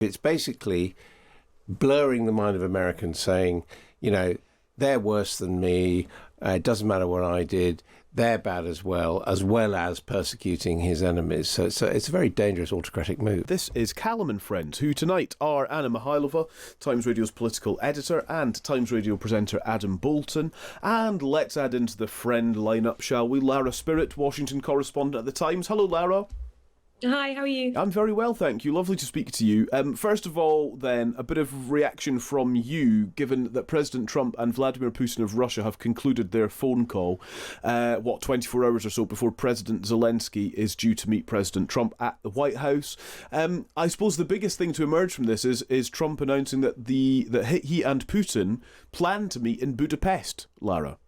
It's basically blurring the mind of Americans, saying, they're worse than me. It doesn't matter what I did. They're bad as well as persecuting his enemies. So it's a very dangerous autocratic move. This is Callum and Friends, who tonight are Anna Mihailova, Times Radio's political editor, and Times Radio presenter Adam Bolton. And let's add into the friend lineup, shall we? Lara Spirit, Washington correspondent at the Times. Hello, Lara. Hi, how are you? I'm very well, thank you. Lovely to speak to you. First of all, then, a bit of reaction from you, given that President Trump and Vladimir Putin of Russia have concluded their phone call, 24 hours or so before President Zelensky is due to meet President Trump at the White House. I suppose the biggest thing to emerge from this is Trump announcing that he and Putin plan to meet in Budapest, Lara.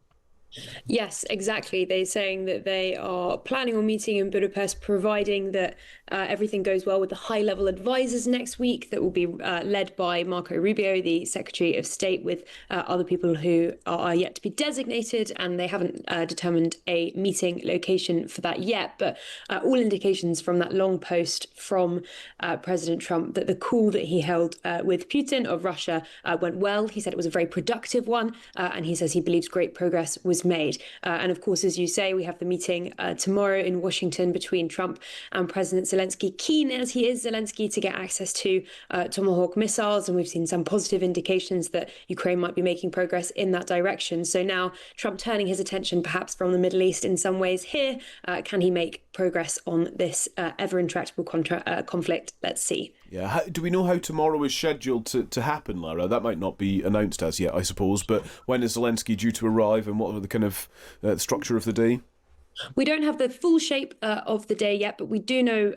Yes, exactly. They're saying that they are planning on meeting in Budapest, providing that everything goes well with the high-level advisors next week that will be led by Marco Rubio, the Secretary of State, with other people who are yet to be designated, and they haven't determined a meeting location for that yet. But all indications from that long post from President Trump that the call that he held with Putin of Russia went well. He said it was a very productive one, and he says he believes great progress was made. And of course, as you say, we have the meeting tomorrow in Washington between Trump and President Zelensky. Keen as he is, Zelensky, to get access to Tomahawk missiles, and we've seen some positive indications that Ukraine might be making progress in that direction. So now Trump turning his attention perhaps from the Middle East in some ways here. Can he make progress on this ever intractable conflict? Let's see. Yeah. Do we know how tomorrow is scheduled to happen, Lara? That might not be announced as yet, I suppose, but when is Zelensky due to arrive, and what are the kind of structure of the day? We don't have the full shape of the day yet, but we do know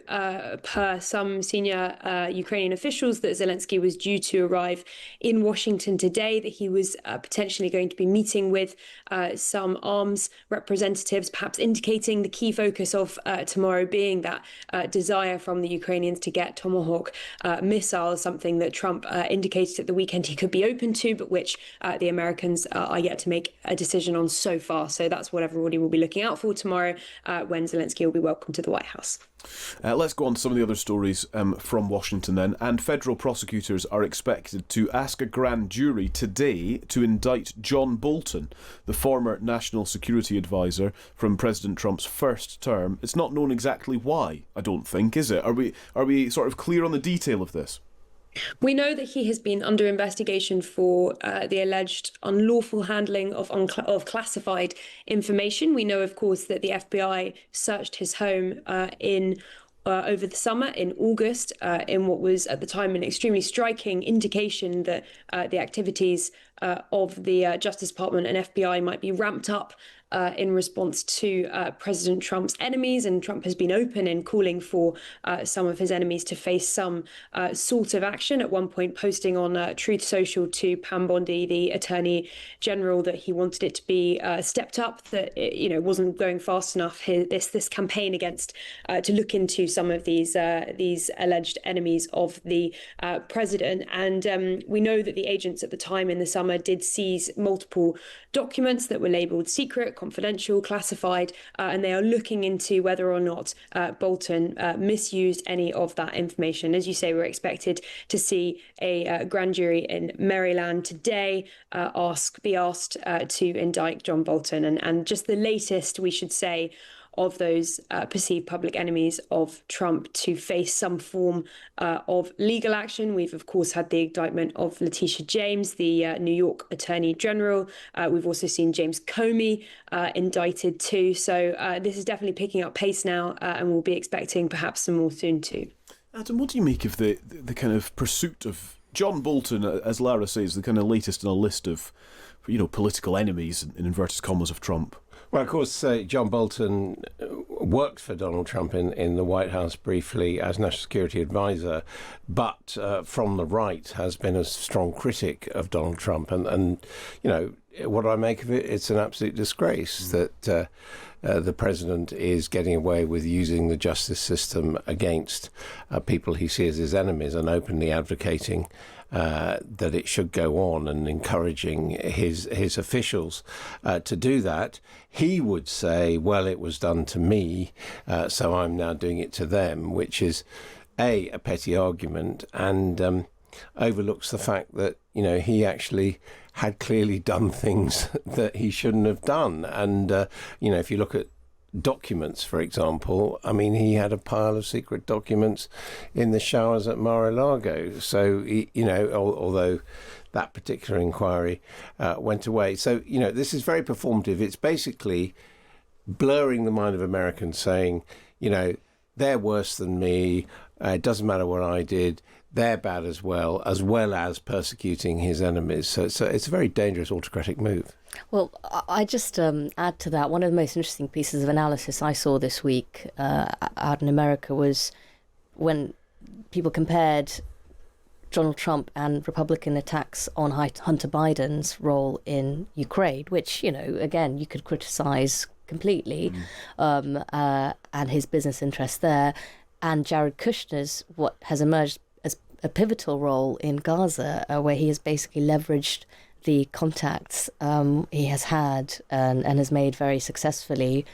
per some senior Ukrainian officials that Zelensky was due to arrive in Washington today, that he was potentially going to be meeting with some arms representatives, perhaps indicating the key focus of tomorrow being that desire from the Ukrainians to get Tomahawk missiles, something that Trump indicated at the weekend he could be open to, but which the Americans are yet to make a decision on so far. So that's what everybody will be looking out for tomorrow when Zelensky will be welcomed to the White House. Let's go on to some of the other stories from Washington then. And federal prosecutors are expected to ask a grand jury today to indict John Bolton, the former national security advisor from President Trump's first term. It's not known exactly why, I don't think, is it? Are we sort of clear on the detail of this? We know that he has been under investigation for the alleged unlawful handling of classified information. We know, of course, that the FBI searched his home over the summer in August, in what was at the time an extremely striking indication that the activities of the Justice Department and FBI might be ramped up in response to President Trump's enemies. And Trump has been open in calling for some of his enemies to face some sort of action, at one point posting on Truth Social to Pam Bondi, the Attorney General, that he wanted it to be stepped up, that it wasn't going fast enough, this campaign against to look into some of these alleged enemies of the president. And we know that the agents at the time in the summer did seize multiple documents that were labelled secret, confidential, classified, and they are looking into whether or not Bolton misused any of that information. As you say, we're expected to see a grand jury in Maryland today be asked to indict John Bolton. And just the latest, we should say, of those perceived public enemies of Trump to face some form of legal action. We've, of course, had the indictment of Letitia James, the New York Attorney General. We've also seen James Comey indicted too. So this is definitely picking up pace now, and we'll be expecting perhaps some more soon too. Adam, what do you make of the kind of pursuit of John Bolton, as Lara says, the kind of latest in a list of, political enemies, in inverted commas, of Trump? Well, of course, John Bolton worked for Donald Trump in the White House briefly as National Security Advisor, but from the right has been a strong critic of Donald Trump. And what do I make of it? It's an absolute disgrace that the president is getting away with using the justice system against people he sees as enemies and openly advocating that it should go on and encouraging his officials to do that. He would say, well, it was done to me, so I'm now doing it to them, which is a petty argument and overlooks the fact that, he actually had clearly done things that he shouldn't have done. And, if you look at documents, for example, I mean, he had a pile of secret documents in the showers at Mar-a-Lago. So, although that particular inquiry went away. So, this is very performative. It's basically blurring the mind of Americans, saying, they're worse than me. It doesn't matter what I did. They're bad as well as persecuting his enemies. So it's a very dangerous autocratic move. Well, I just add to that, one of the most interesting pieces of analysis I saw this week out in America was when people compared Donald Trump and Republican attacks on Hunter Biden's role in Ukraine, which, again, you could criticize completely, and his business interests there, and Jared Kushner's, what has emerged as a pivotal role in Gaza, where he has basically leveraged the contacts he has had and has made very successfully,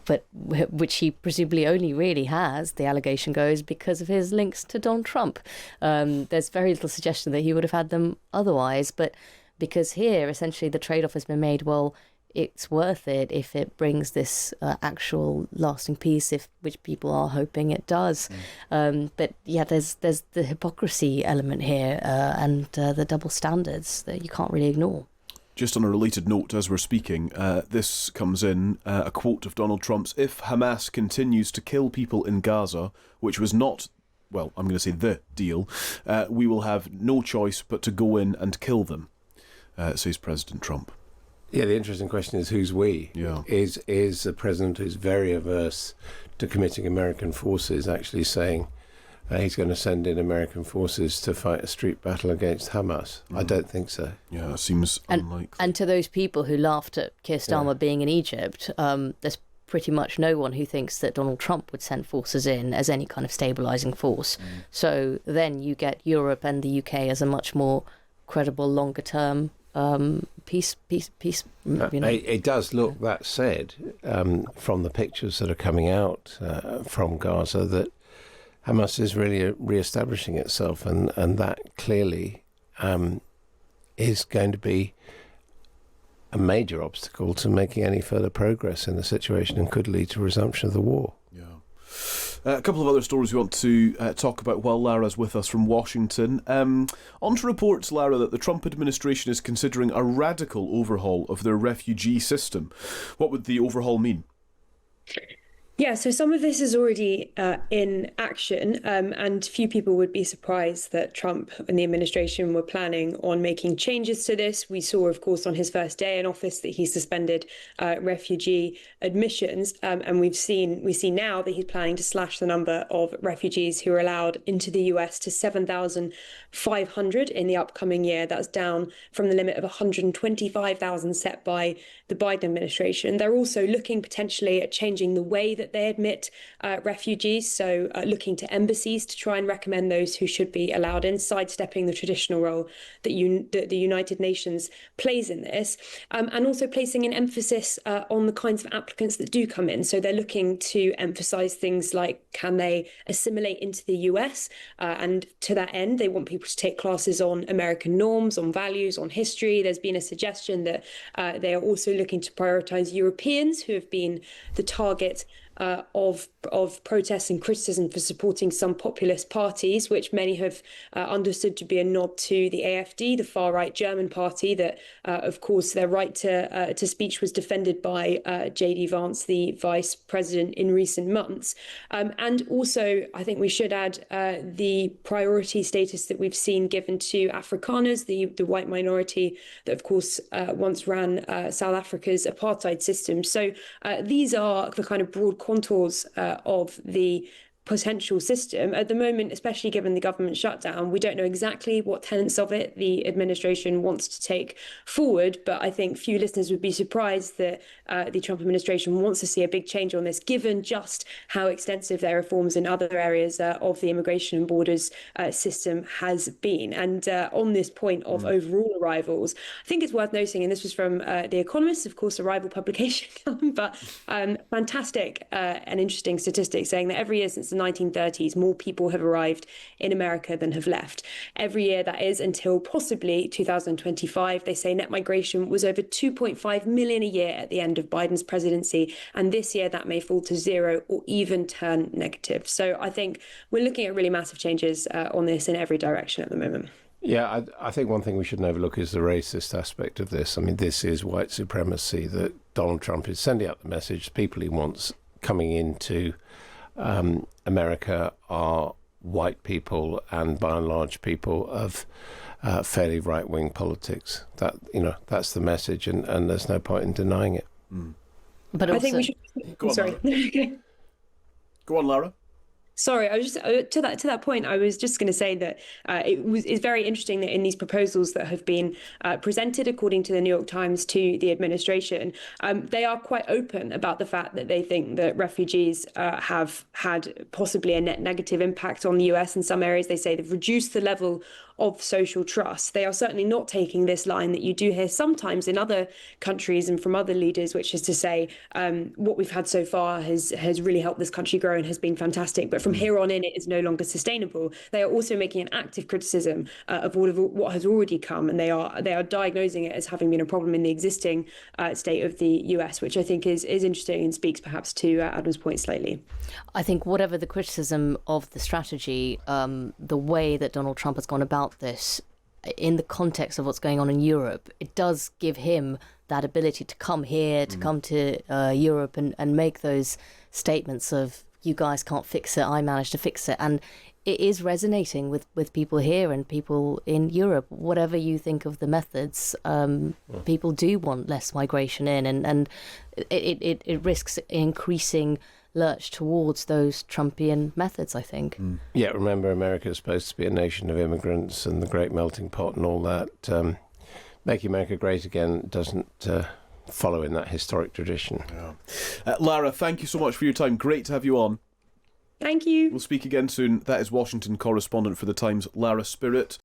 but which he presumably only really has, the allegation goes, because of his links to Donald Trump. There's very little suggestion that he would have had them otherwise, but because here, essentially, the trade-off has been made, well, it's worth it if it brings this actual lasting peace, which people are hoping it does. But yeah, there's the hypocrisy element here and the double standards that you can't really ignore. Just on a related note, as we're speaking, this comes in, a quote of Donald Trump's: "If Hamas continues to kill people in Gaza," which was not, well, I'm going to say the deal, "we will have no choice but to go in and kill them," says President Trump. Yeah, the interesting question is who's we? Yeah. Is the president who's very averse to committing American forces actually saying he's going to send in American forces to fight a street battle against Hamas? I don't think so. Yeah, it seems unlikely. And to those people who laughed at Keir Starmer being in Egypt, there's pretty much no one who thinks that Donald Trump would send forces in as any kind of stabilising force. So then you get Europe and the UK as a much more credible, longer-term peace. It does look, that said, from the pictures that are coming out from Gaza, that Hamas is really re-establishing itself, and that clearly is going to be a major obstacle to making any further progress in the situation and could lead to resumption of the war. Yeah. A couple of other stories we want to talk about while Lara's with us from Washington. On to reports, Lara, that the Trump administration is considering a radical overhaul of their refugee system. What would the overhaul mean? Yeah, so some of this is already in action, and few people would be surprised that Trump and the administration were planning on making changes to this. We saw, of course, on his first day in office that he suspended refugee admissions, and we see now that he's planning to slash the number of refugees who are allowed into the US to 7,500 in the upcoming year. That's down from the limit of 125,000 set by the Biden administration. They're also looking potentially at changing the way that they admit refugees, so looking to embassies to try and recommend those who should be allowed in, sidestepping the traditional role that the United Nations plays in this, and also placing an emphasis on the kinds of applicants that do come in. So they're looking to emphasise things like, can they assimilate into the US? And to that end, they want people to take classes on American norms, on values, on history. There's been a suggestion that they are also looking to prioritise Europeans who have been the target of protests and criticism for supporting some populist parties, which many have understood to be a nod to the AfD, the far-right German party that, of course, their right to speech was defended by J.D. Vance, the vice president, in recent months. And also, I think we should add the priority status that we've seen given to Afrikaners, the white minority that, of course, once ran South Africa's apartheid system. So these are the kind of broad contours of the potential system. At the moment, especially given the government shutdown, we don't know exactly what tenets of it the administration wants to take forward, but I think few listeners would be surprised that the Trump administration wants to see a big change on this, given just how extensive their reforms in other areas of the immigration and borders system has been. And on this point of overall arrivals, I think it's worth noting, and this was from The Economist, of course, a rival publication, but fantastic and interesting statistics saying that every year since the the 1930s, more people have arrived in America than have left. Every year, that is, until possibly 2025. They say net migration was over 2.5 million a year at the end of Biden's presidency. And this year, that may fall to zero or even turn negative. So I think we're looking at really massive changes on this in every direction at the moment. Yeah, I think one thing we shouldn't overlook is the racist aspect of this. I mean, this is white supremacy that Donald Trump is sending out the message. People he wants coming into America are white people, and by and large people of fairly right-wing politics. That's the message, and there's no point in denying it. But also, I think we should. Go on, Sorry. Go on, Lara. Sorry, I was just to that point. I was just going to say that it's very interesting that in these proposals that have been presented, according to the New York Times, to the administration, they are quite open about the fact that they think that refugees have had possibly a net negative impact on the US in some areas. They say they've reduced the level of social trust. They are certainly not taking this line that you do hear sometimes in other countries and from other leaders, which is to say what we've had so far has really helped this country grow and has been fantastic. But from here on in, it is no longer sustainable. They are also making an active criticism of all of what has already come, and they are diagnosing it as having been a problem in the existing state of the US, which I think is interesting and speaks perhaps to Adam's point slightly. I think whatever the criticism of the strategy, the way that Donald Trump has gone about this in the context of what's going on in Europe, it does give him that ability to come here, to come to Europe and make those statements of, you guys can't fix it, I managed to fix it. And it is resonating with people here and people in Europe. Whatever you think of the methods, people do want less migration in, and it risks increasing lurch towards those Trumpian methods, I think. Yeah, remember, America is supposed to be a nation of immigrants and the great melting pot and all that. Making America great again doesn't follow in that historic tradition. Yeah. Lara, thank you so much for your time. Great to have you on. Thank you. We'll speak again soon. That is Washington correspondent for The Times, Lara Spirit.